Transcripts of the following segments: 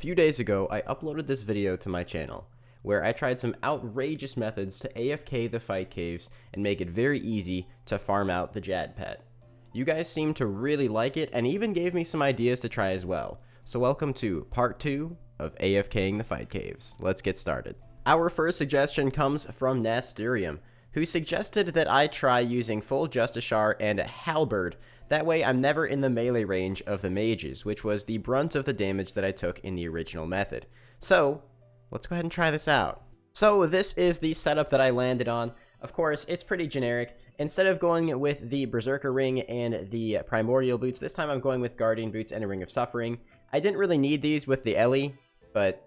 few days ago, I uploaded this video to my channel, where I tried some outrageous methods to AFK the fight caves and make it very easy to farm out the Jad pet. You guys seemed to really like it and even gave me some ideas to try as well. So welcome to part 2 of AFKing the fight caves. Let's get started. Our first suggestion comes from Nasterium, who suggested that I try using full Justiciar and a Halberd. That way I'm never in the melee range of the mages, which was the brunt of the damage that I took in the original method. So, let's go ahead and try this out. So this is the setup that I landed on. Of course, it's pretty generic. Instead of going with the Berserker Ring and the Primordial Boots, this time I'm going with Guardian Boots and a Ring of Suffering. I didn't really need these with the Ellie, but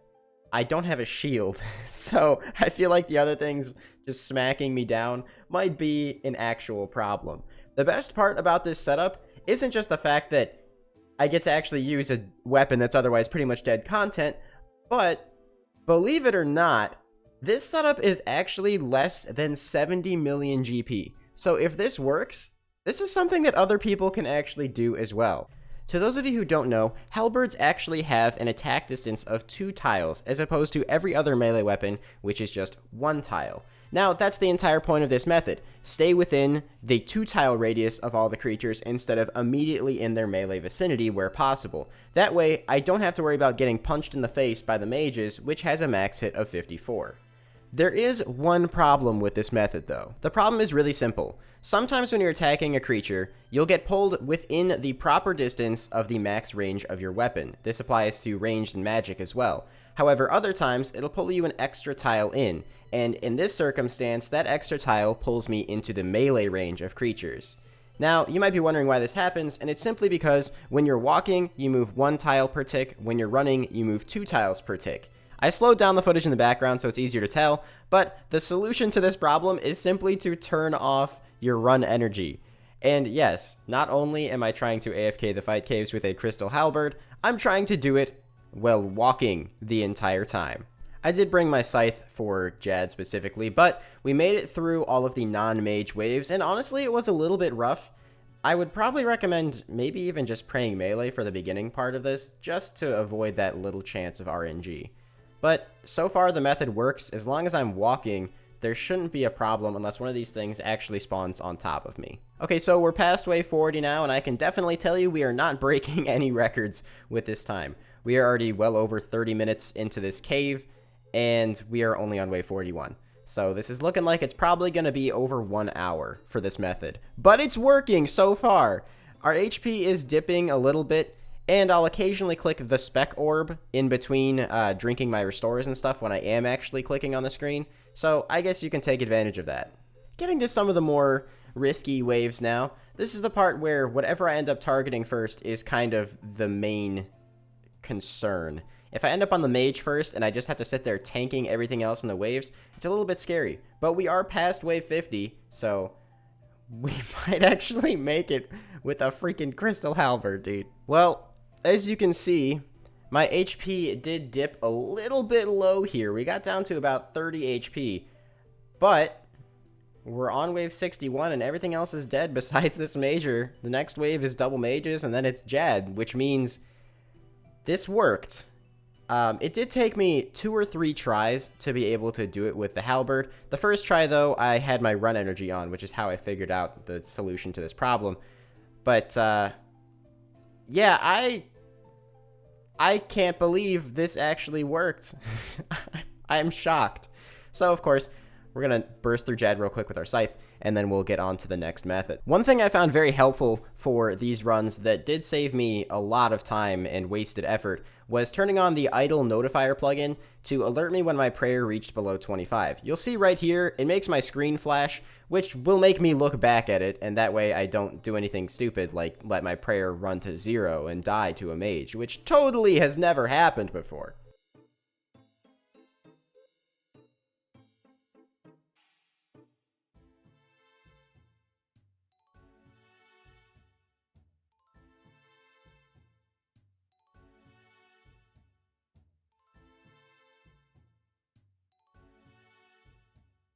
I don't have a shield, so I feel like the other things just smacking me down might be an actual problem. The best part about this setup isn't just the fact that I get to actually use a weapon that's otherwise pretty much dead content, but believe it or not, this setup is actually less than 70 million GP. So if this works, this is something that other people can actually do as well. To those of you who don't know, halberds actually have an attack distance of 2 tiles, as opposed to every other melee weapon, which is just 1 tile. Now, that's the entire point of this method. Stay within the 2-tile radius of all the creatures instead of immediately in their melee vicinity where possible. That way, I don't have to worry about getting punched in the face by the mages, which has a max hit of 54. There is one problem with this method, though. The problem is really simple. Sometimes when you're attacking a creature, you'll get pulled within the proper distance of the max range of your weapon. This applies to ranged and magic as well. However, other times, it'll pull you an extra tile in, and in this circumstance, that extra tile pulls me into the melee range of creatures. Now, you might be wondering why this happens, and it's simply because when you're walking, you move 1 tile per tick. When you're running, you move 2 tiles per tick. I slowed down the footage in the background so it's easier to tell, but the solution to this problem is simply to turn off your run energy. And yes, not only am I trying to AFK the fight caves with a crystal halberd, I'm trying to do it while walking the entire time. I did bring my scythe for Jad specifically, but we made it through all of the non-mage waves, and honestly it was a little bit rough. I would probably recommend maybe even just praying melee for the beginning part of this, just to avoid that little chance of RNG. But so far the method works. As long as I'm walking, there shouldn't be a problem unless one of these things actually spawns on top of me. Okay, so we're past wave 40 now, and I can definitely tell you we are not breaking any records with this time. We are already well over 30 minutes into this cave, and we are only on wave 41. So this is looking like it's probably going to be over 1 hour for this method. But it's working so far. Our HP is dipping a little bit, and I'll occasionally click the spec orb in between drinking my restores and stuff when I am actually clicking on the screen. So I guess you can take advantage of that. Getting to some of the more risky waves now. This is the part where whatever I end up targeting first is kind of the main concern. If I end up on the mage first and I just have to sit there tanking everything else in the waves, it's a little bit scary. But we are past wave 50, so we might actually make it with a freaking crystal halberd, dude. Well, as you can see, my HP did dip a little bit low here. We got down to about 30 HP, but we're on wave 61 and everything else is dead besides this major. The next wave is double mages and then it's Jad, which means this worked. It did take me 2 or 3 tries to be able to do it with the halberd. The first try, though, I had my run energy on, which is how I figured out the solution to this problem. But, yeah, I can't believe this actually worked. I'm shocked. So, of course, we're going to burst through Jad real quick with our scythe, and then we'll get on to the next method. One thing I found very helpful for these runs that did save me a lot of time and wasted effort was turning on the idle notifier plugin to alert me when my prayer reached below 25. You'll see right here, it makes my screen flash, which will make me look back at it, and that way I don't do anything stupid like let my prayer run to 0 and die to a mage, which totally has never happened before.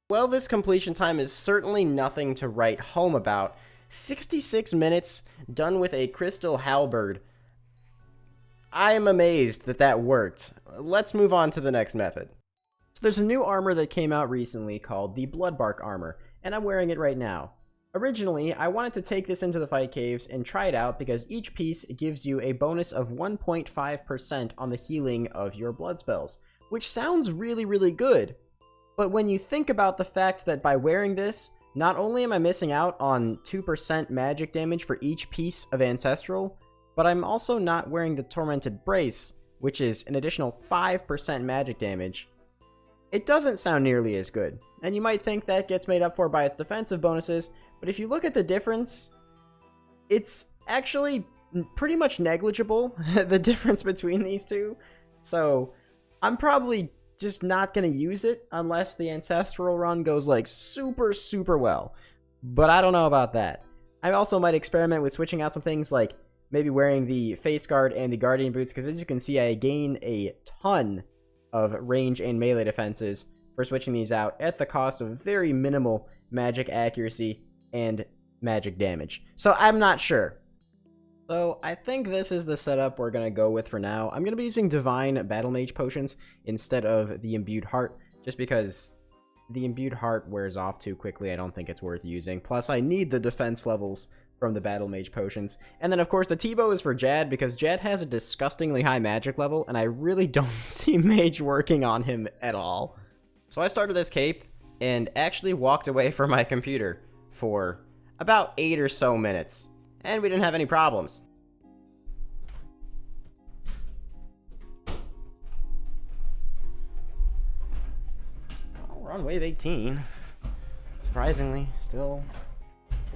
Well, this completion time is certainly nothing to write home about. 66 minutes done with a crystal halberd. I'm amazed that that worked. Let's move on to the next method. So there's a new armor that came out recently called the Bloodbark armor, and I'm wearing it right now. Originally, I wanted to take this into the fight caves and try it out because each piece gives you a bonus of 1.5% on the healing of your blood spells, which sounds really, really good. But when you think about the fact that by wearing this, not only am I missing out on 2% magic damage for each piece of Ancestral, but I'm also not wearing the Tormented Brace, which is an additional 5% magic damage. It doesn't sound nearly as good, and you might think that gets made up for by its defensive bonuses, but if you look at the difference, it's actually pretty much negligible, the difference between these two. So I'm probably just not going to use it unless the Ancestral run goes like super, super well. But I don't know about that. I also might experiment with switching out some things like maybe wearing the face guard and the guardian boots, because as you can see, I gain a ton of range and melee defenses for switching these out at the cost of very minimal magic accuracy and magic damage. So I'm not sure. So I think this is the setup we're going to go with for now. I'm going to be using Divine Battle Mage potions instead of the Imbued Heart, just because the Imbued Heart wears off too quickly. I don't think it's worth using. Plus, I need the defense levels from the Battle Mage potions. And then, of course, the T-Bow is for Jad, because Jad has a disgustingly high magic level, and I really don't see Mage working on him at all. So I started this cape and actually walked away from my computer for about 8 or so minutes. And we didn't have any problems. Oh, we're on wave 18. Surprisingly, still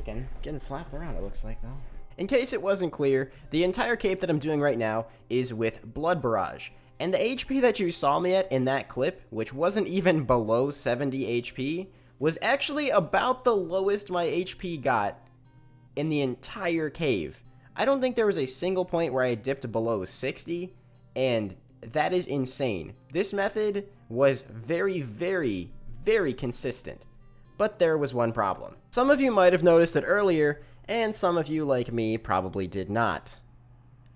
getting slapped around, it looks like, though. In case it wasn't clear, the entire cape that I'm doing right now is with Blood Barrage. And the HP that you saw me at in that clip, which wasn't even below 70 HP, was actually about the lowest my HP got in the entire cave. I don't think there was a single point where I dipped below 60, and that is insane. This method was very, very, very consistent. But there was one problem. Some of you might have noticed it earlier, and some of you, like me, probably did not.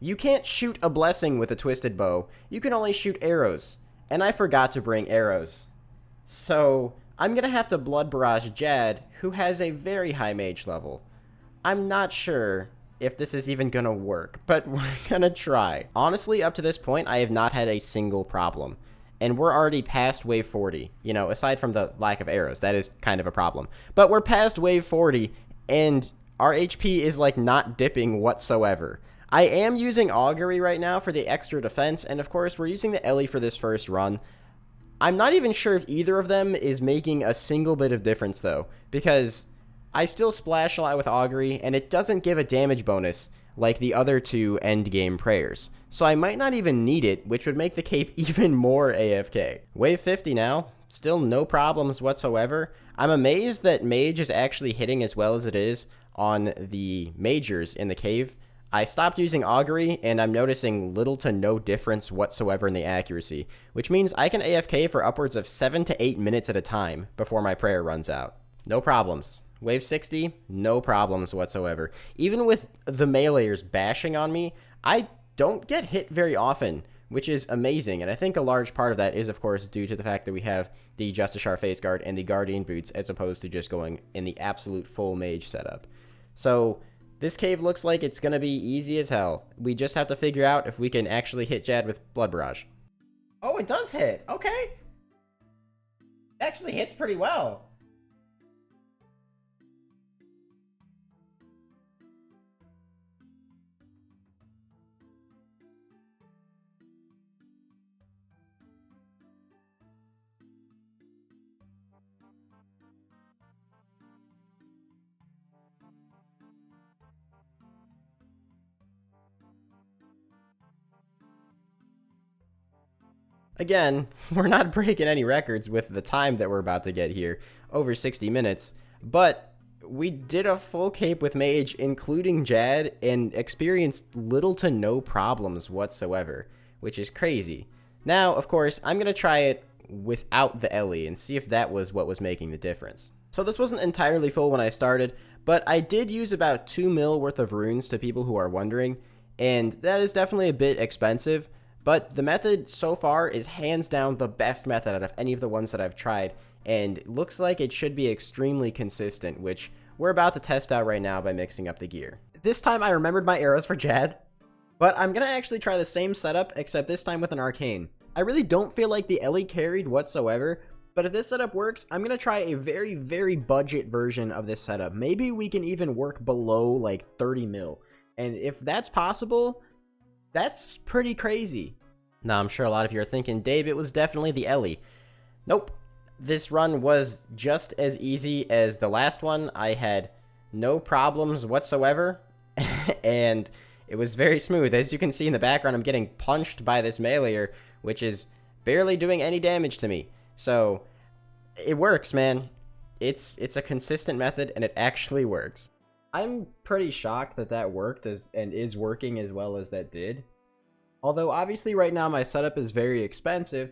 You can't shoot a blessing with a twisted bow. You can only shoot arrows, and I forgot to bring arrows. So I'm gonna have to Blood Barrage Jad, who has a very high mage level. I'm not sure if this is even gonna work, but we're gonna try. Honestly, up to this point, I have not had a single problem. And we're already past wave 40. You know, aside from the lack of arrows, that is kind of a problem. But we're past wave 40, and our HP is like not dipping whatsoever. I am using Augury right now for the extra defense, and of course, we're using the Ellie for this first run. I'm not even sure if either of them is making a single bit of difference, though, because I still splash a lot with Augury, and it doesn't give a damage bonus like the other two endgame prayers. So I might not even need it, which would make the cape even more AFK. Wave 50 now, still no problems whatsoever. I'm amazed that Mage is actually hitting as well as it is on the Majors in the cave. I stopped using Augury, and I'm noticing little to no difference whatsoever in the accuracy, which means I can AFK for upwards of 7 to 8 minutes at a time before my prayer runs out. No problems. Wave 60, no problems whatsoever. Even with the meleeers bashing on me, I don't get hit very often, which is amazing. And I think a large part of that is, of course, due to the fact that we have the Justiciar face guard and the Guardian boots, as opposed to just going in the absolute full mage setup. So this cave looks like it's going to be easy as hell. We just have to figure out if we can actually hit Jad with Blood Barrage. Oh, it does hit. Okay. It actually hits pretty well. Again, we're not breaking any records with the time that we're about to get here, over 60 minutes, but we did a full cape with Mage, including Jad, and experienced little to no problems whatsoever, which is crazy. Now, of course, I'm going to try it without the Ellie and see if that was what was making the difference. So this wasn't entirely full when I started, but I did use about 2 mil worth of runes to people who are wondering, and that is definitely a bit expensive, but the method so far is hands down the best method out of any of the ones that I've tried, and looks like it should be extremely consistent, which we're about to test out right now by mixing up the gear. This time I remembered my arrows for Jad, but I'm gonna actually try the same setup, except this time with an arcane. I really don't feel like the Ellie carried whatsoever, but if this setup works, I'm gonna try a very, very budget version of this setup. Maybe we can even work below like 30 mil. And if that's possible, that's pretty crazy. Now, I'm sure a lot of you are thinking, Dave, it was definitely the Ellie. Nope. This run was just as easy as the last one. I had no problems whatsoever, and it was very smooth. As you can see in the background, I'm getting punched by this meleeer, which is barely doing any damage to me. So, it works, man. It's a consistent method, and it actually works. I'm pretty shocked that that worked and is working as well as that did. Although, obviously, right now my setup is very expensive,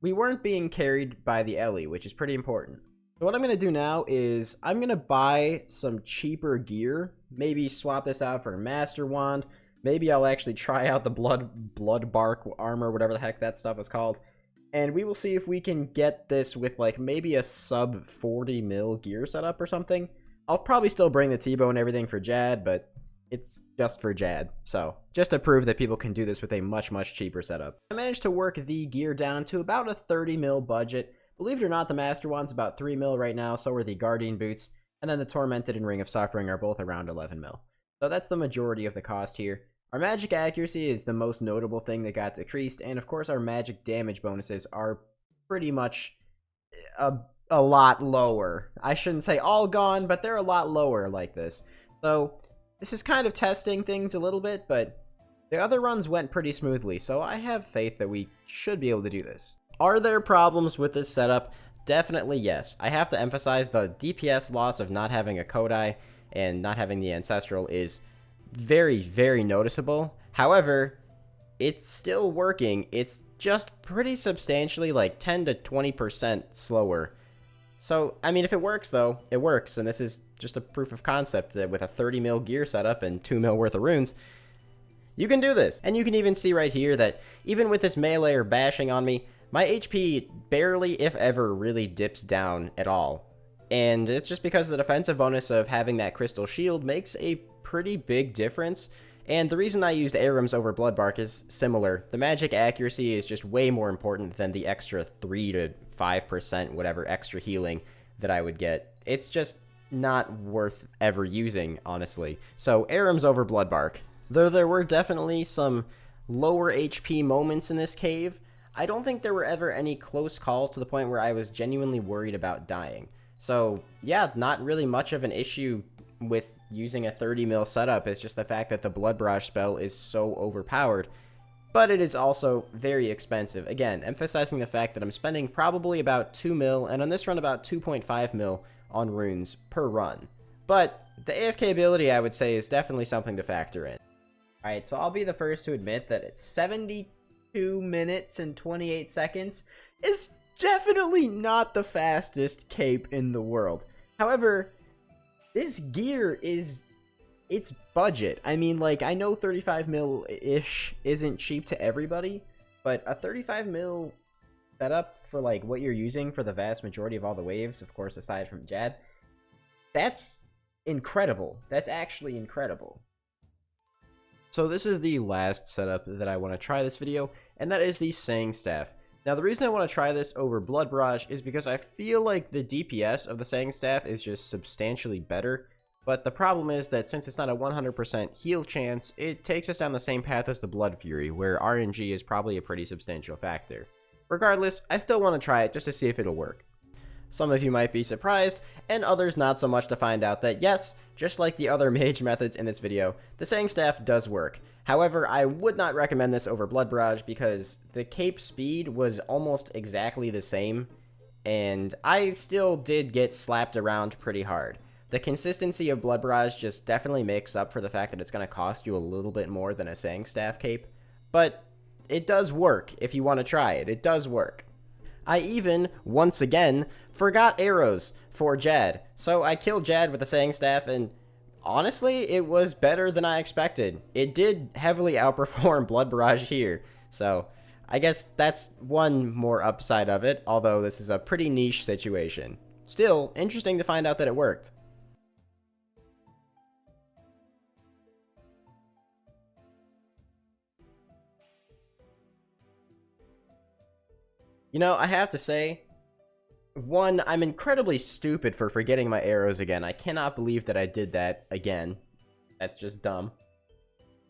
we weren't being carried by the Ellie, which is pretty important. So what I'm going to do now is I'm going to buy some cheaper gear. Maybe swap this out for a Master Wand. Maybe I'll actually try out the blood bark armor, whatever the heck that stuff is called. And we will see if we can get this with like maybe a sub 40 mil gear setup or something. I'll probably still bring the T-bow and everything for Jad, but it's just for Jad. So, just to prove that people can do this with a much, much cheaper setup. I managed to work the gear down to about a 30 mil budget. Believe it or not, the Master Wand's about 3 mil right now, so are the Guardian Boots, and then the Tormented and Ring of Suffering are both around 11 mil. So that's the majority of the cost here. Our magic accuracy is the most notable thing that got decreased, and of course our magic damage bonuses are pretty much a lot lower. I shouldn't say all gone, but they're a lot lower like this. So this is kind of testing things a little bit, but the other runs went pretty smoothly, so I have faith that we should be able to do this. Are there problems with this setup? Definitely yes. I have to emphasize the DPS loss of not having a Kodai and not having the Ancestral is very, very noticeable. However, it's still working. It's just pretty substantially like 10 to 20% slower. So, I mean, if it works, though, it works, and this is just a proof of concept that with a 30 mil gear setup and 2 mil worth of runes, you can do this. And you can even see right here that even with this meleeer bashing on me, my HP barely, if ever, really dips down at all. And it's just because the defensive bonus of having that crystal shield makes a pretty big difference. And the reason I used Arums over Bloodbark is similar. The magic accuracy is just way more important than the extra 3 to 5% whatever extra healing that I would get. It's just not worth ever using, honestly. So Arums over Bloodbark. Though there were definitely some lower HP moments in this cave, I don't think there were ever any close calls to the point where I was genuinely worried about dying. So yeah, not really much of an issue with using a 30 mil setup. It's just the fact that the Blood Barrage spell is so overpowered, but it is also very expensive. Again, emphasizing the fact that I'm spending probably about 2 mil, and on this run about 2.5 mil on runes per run. But the AFK ability, I would say, is definitely something to factor in. Alright, so I'll be the first to admit that it's 72 minutes and 28 seconds is definitely not the fastest cape in the world. However, this gear is, it's budget. I mean, like, I know 35 mil-ish isn't cheap to everybody, but a 35 mil setup for, like, what you're using for the vast majority of all the waves, of course, aside from Jad, that's incredible. That's actually incredible. So this is the last setup that I want to try this video, and that is the Saying Staff. Now, the reason I want to try this over Blood Barrage is because I feel like the DPS of the Saying Staff is just substantially better, but the problem is that since it's not a 100% heal chance, it takes us down the same path as the Blood Fury, where RNG is probably a pretty substantial factor. Regardless, I still want to try it just to see if it'll work. Some of you might be surprised, and others not so much to find out that yes, just like the other mage methods in this video, the Saying Staff does work. However, I would not recommend this over Blood Barrage because the cape speed was almost exactly the same, and I still did get slapped around pretty hard. The consistency of Blood Barrage just definitely makes up for the fact that it's going to cost you a little bit more than a Saying Staff cape, but it does work if you want to try it. It does work. I even, once again, forgot arrows for Jad, so I killed Jad with the Saying Staff, and honestly, it was better than I expected. It did heavily outperform Blood Barrage here, so I guess that's one more upside of it, although this is a pretty niche situation. Still, interesting to find out that it worked. You know, I have to say, one, I'm incredibly stupid for forgetting my arrows again. I cannot believe that I did that again. That's just dumb.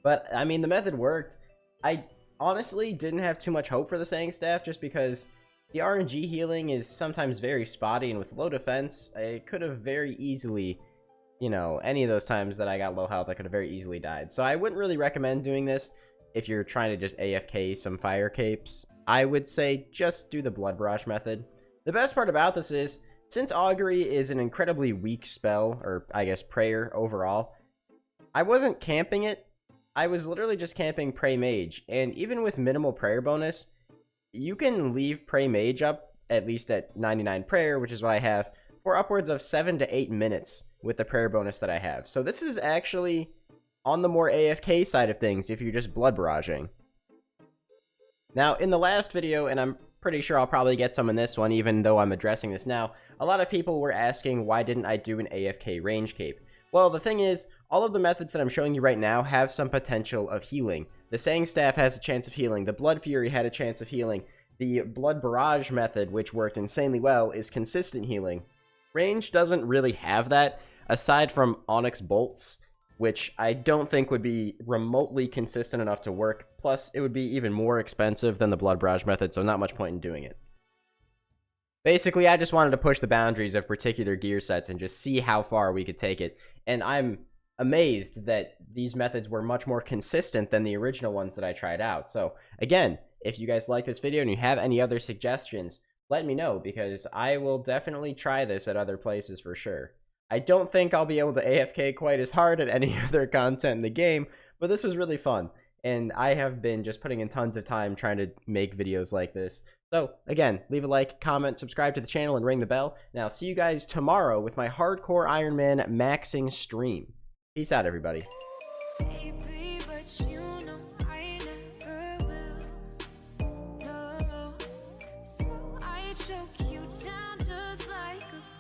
But, I mean, the method worked. I honestly didn't have too much hope for the Saying Staff just because the RNG healing is sometimes very spotty, and with low defense, I could have very easily, you know, any of those times that I got low health, I could have very easily died. So I wouldn't really recommend doing this if you're trying to just AFK some fire capes. I would say just do the Blood Barrage method. The best part about this is, since Augury is an incredibly weak spell, or I guess prayer overall, I wasn't camping it. I was literally just camping Pray Mage, and even with minimal prayer bonus, you can leave Pray Mage up, at least at 99 prayer, which is what I have, for upwards of 7 to 8 minutes with the prayer bonus that I have. So this is actually on the more AFK side of things if you're just blood barraging. Now, in the last video, and I'm pretty sure I'll probably get some in this one, even though I'm addressing this now, a lot of people were asking why didn't I do an AFK range cape. Well, the thing is, all of the methods that I'm showing you right now have some potential of healing. The Saying Staff has a chance of healing, the Blood Fury had a chance of healing, the Blood Barrage method, which worked insanely well, is consistent healing. Range doesn't really have that, aside from Onyx Bolts, which I don't think would be remotely consistent enough to work. Plus, it would be even more expensive than the Blood Barrage method, so not much point in doing it. Basically, I just wanted to push the boundaries of particular gear sets and just see how far we could take it. And I'm amazed that these methods were much more consistent than the original ones that I tried out. So, again, if you guys like this video and you have any other suggestions, let me know, because I will definitely try this at other places for sure. I don't think I'll be able to AFK quite as hard at any other content in the game, but this was really fun, and I have been just putting in tons of time trying to make videos like this. So, again, leave a like, comment, subscribe to the channel, and ring the bell, and I'll see you guys tomorrow with my Hardcore Iron Man maxing stream. Peace out, everybody. Baby, but you know I never will. No. So I choke you down just like a